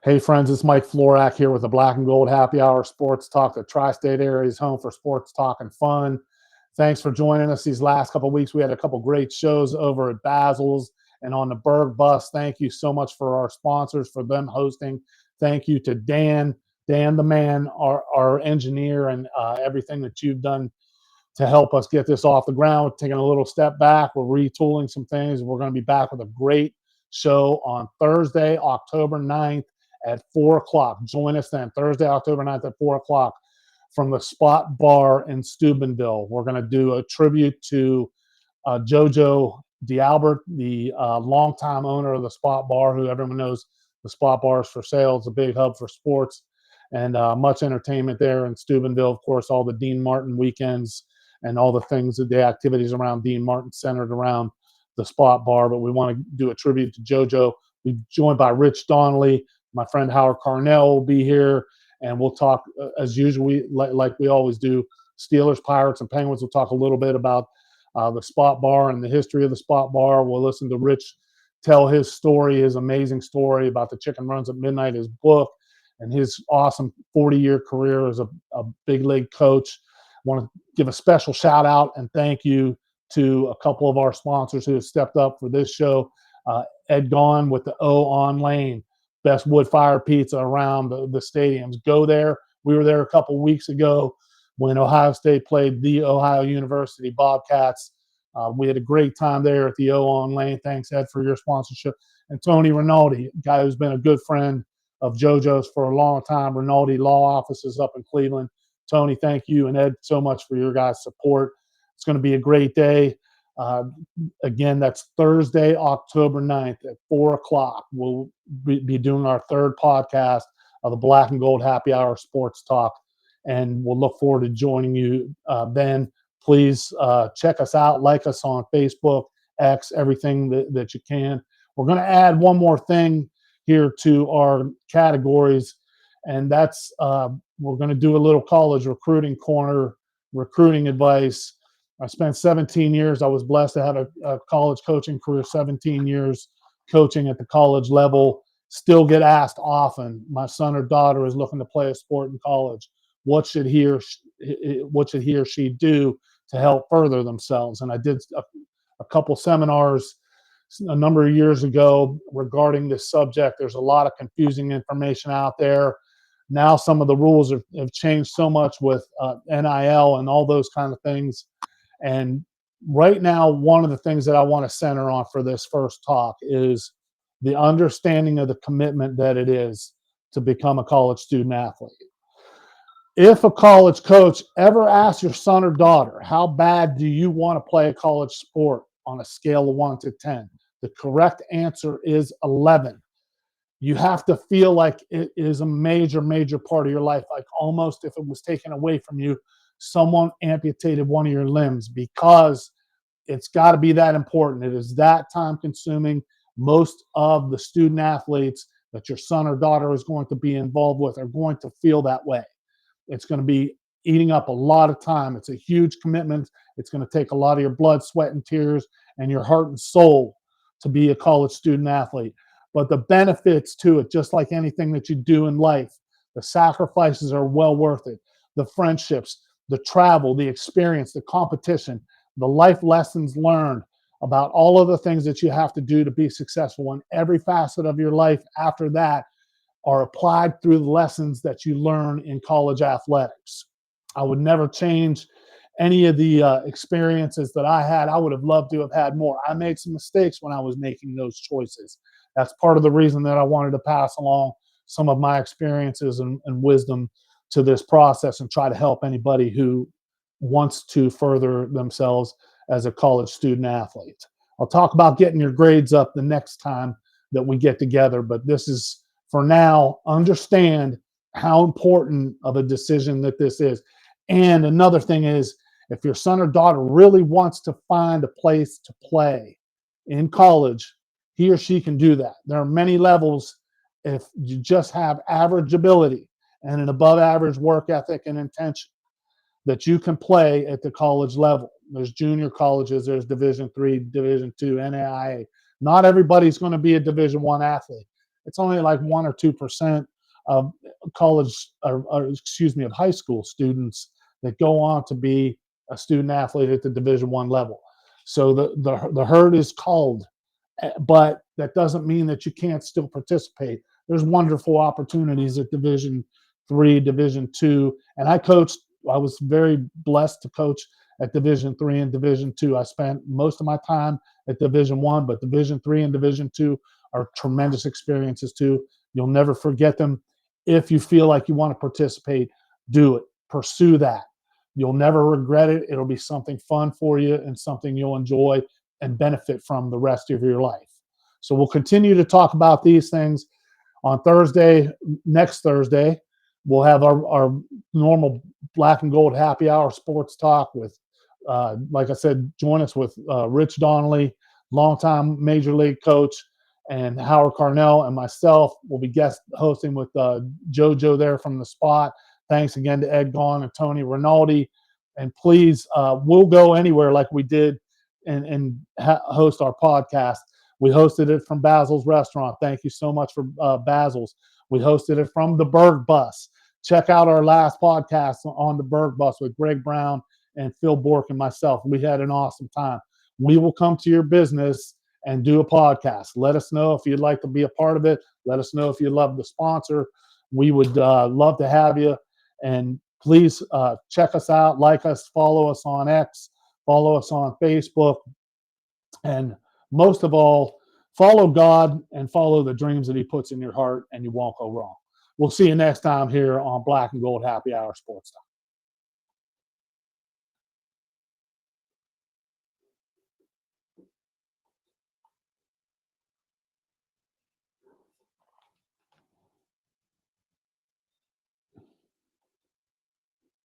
Hey friends, it's Mike Florak here with the Black and Gold Happy Hour Sports Talk. The tri-state area is home for sports talk and fun. Thanks for joining us these last couple of weeks. We had a couple great shows over at Basil's and on the Berg Bus. Thank you so much for our sponsors, for them hosting. Thank you to Dan the man, our engineer, and everything that you've done to help us get this off the ground. Taking a little step back, we're retooling some things. We're going to be back with a great show on Thursday, October 9th at 4 o'clock. Join us then, Thursday, October 9th at 4 o'clock from the Spot Bar in Steubenville. We're going to do a tribute to JoJo DiAlbert, the longtime owner of the Spot Bar, who everyone knows the Spot Bar is for sale. It's a big hub for sports and much entertainment there in Steubenville. Of course, all the Dean Martin weekends and all the things, the activities around Dean Martin centered around the Spot Bar. But we want to do a tribute to JoJo. We're joined by Rich Donnelly. My friend Howard Karnell will be here, and we'll talk, as usual, like we always do, Steelers, Pirates, and Penguins. We'll talk a little bit about the Spot Bar and the history of the Spot Bar. We'll listen to Rich tell his story, his amazing story about the Chicken Runs at Midnight, his book, and his awesome 40-year career as a big league coach. I want to give a special shout out and thank you to a couple of our sponsors who have stepped up for this show. Ed Gaughan with the O on Lane, best wood fire pizza around the stadiums. Go there. We were there a couple weeks ago when Ohio State played the Ohio University Bobcats. We had a great time there at the O on Lane. Thanks, Ed, for your sponsorship. And Tony Rinaldi, a guy who's been a good friend of JoJo's for a long time. Rinaldi Law Offices up in Cleveland. Tony, thank you, and Ed, so much for your guys' support. It's going to be a great day. Again, that's Thursday, October 9th at 4 o'clock. We'll be doing our third podcast of the Black and Gold Happy Hour Sports Talk, and we'll look forward to joining you then. Please check us out, like us on Facebook, X, everything that you can. We're going to add one more thing here to our categories, and that's we're going to do a little college recruiting corner, recruiting advice. I spent 17 years. I was blessed to have a college coaching career, 17 years coaching at the college level. Still get asked often, my son or daughter is looking to play a sport in college. What should he or she do to help further themselves? And I did a couple seminars a number of years ago regarding this subject. There's a lot of confusing information out there. Now some of the rules have changed so much with NIL and all those kind of things. And right now, one of the things that I want to center on for this first talk is the understanding of the commitment that it is to become a college student athlete. If a college coach ever asks your son or daughter, how bad do you want to play a college sport on a scale of 1 to 10? The correct answer is 11. You have to feel like it is a major, major part of your life, like almost if it was taken away from you, someone amputated one of your limbs, because it's got to be that important. It is that time consuming. Most of the student athletes that your son or daughter is going to be involved with are going to feel that way. It's going to be eating up a lot of time. It's a huge commitment. It's going to take a lot of your blood, sweat, and tears and your heart and soul to be a college student athlete. But the benefits to it, just like anything that you do in life, the sacrifices are well worth it. The friendships, the travel, the experience, the competition, the life lessons learned about all of the things that you have to do to be successful in every facet of your life after that are applied through the lessons that you learn in college athletics. I would never change any of the experiences that I had. I would have loved to have had more. I made some mistakes when I was making those choices. That's part of the reason that I wanted to pass along some of my experiences and wisdom to this process and try to help anybody who wants to further themselves as a college student athlete. I'll talk about getting your grades up the next time that we get together, but this is, for now, understand how important of a decision that this is. And another thing is, if your son or daughter really wants to find a place to play in college, he or she can do that. There are many levels. If you just have average ability and an above average work ethic and intention, that you can play at the college level. There's junior colleges, there's Division III, Division II, NAIA. Not everybody's going to be a Division I athlete. it's only like 1 or 2% of college, or excuse me, of high school students that go on to be a student athlete at the Division I level. So the herd is called, but that doesn't mean that you can't still participate. There's wonderful opportunities at Division III, Division II, and I coached. I was very blessed to coach at Division III and Division II. I spent most of my time at Division I, but Division III and Division II are tremendous experiences too. You'll never forget them. If you feel like you want to participate, do it. Pursue that. You'll never regret it. It'll be something fun for you and something you'll enjoy and benefit from the rest of your life. So we'll continue to talk about these things on Thursday. Next Thursday, we'll have our normal Black and Gold happy hour sports talk with, like I said, join us with Rich Donnelly, longtime major league coach, and Howard Karnell and myself will be guest hosting with JoJo there from the spot. Thanks again to Ed Gaughan and Tony Rinaldi. And please, we'll go anywhere like we did and host our podcast. We hosted it from Basil's Restaurant. Thank you so much for Basil's. We hosted it from the Berg Bus. Check out our last podcast on the Berg Bus with Greg Brown and Phil Bork and myself. We had an awesome time. We will come to your business and do a podcast. Let us know if you'd like to be a part of it. Let us know if you'd love to sponsor. We would love to have you. And please check us out, like us, follow us on X, follow us on Facebook, and most of all, follow God and follow the dreams that he puts in your heart, and you won't go wrong. We'll see you next time here on Black and Gold Happy Hour Sports Talk.